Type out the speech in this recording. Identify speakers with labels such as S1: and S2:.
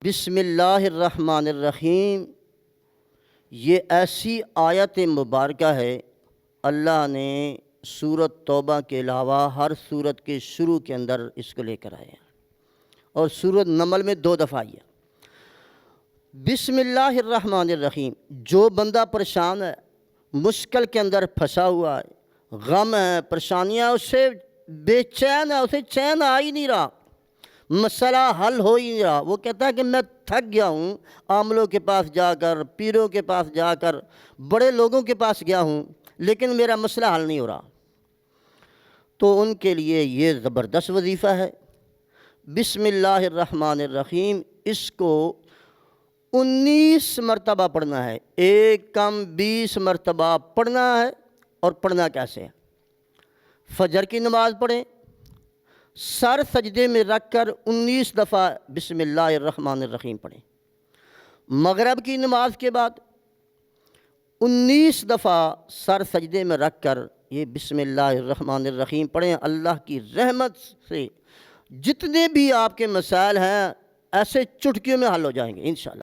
S1: بسم اللہ الرحمن الرحیم، یہ ایسی آیت مبارکہ ہے اللہ نے سورۃ توبہ کے علاوہ ہر سورت کے شروع کے اندر اس کو لے کر آئے ہیں، اور سورۃ نمل میں 2 دفعہ آئی ہے۔ بسم اللہ الرحمن الرحیم، جو بندہ پریشان ہے، مشکل کے اندر پھنسا ہوا ہے، غم ہے، پریشانیاں، اسے بے چین ہے، اسے چین آ ہی نہیں رہا، مسئلہ حل ہو ہی نہیں رہا، وہ کہتا ہے کہ میں تھک گیا ہوں، عاملوں کے پاس جا کر، پیروں کے پاس جا کر، بڑے لوگوں کے پاس گیا ہوں، لیکن میرا مسئلہ حل نہیں ہو رہا، تو ان کے لیے یہ زبردست وظیفہ ہے۔ بسم اللہ الرحمن الرحیم، اس کو 19 مرتبہ پڑھنا ہے، ایک کم 20 مرتبہ پڑھنا ہے۔ اور پڑھنا کیسے ہے؟ فجر کی نماز پڑھیں، سر سجدے میں رکھ کر 19 دفعہ بسم اللہ الرحمن الرحیم پڑھیں۔ مغرب کی نماز کے بعد 19 دفعہ سر سجدے میں رکھ کر یہ بسم اللہ الرحمن الرحیم پڑھیں۔ اللہ کی رحمت سے جتنے بھی آپ کے مسائل ہیں ایسے چٹکیوں میں حل ہو جائیں گے انشاءاللہ۔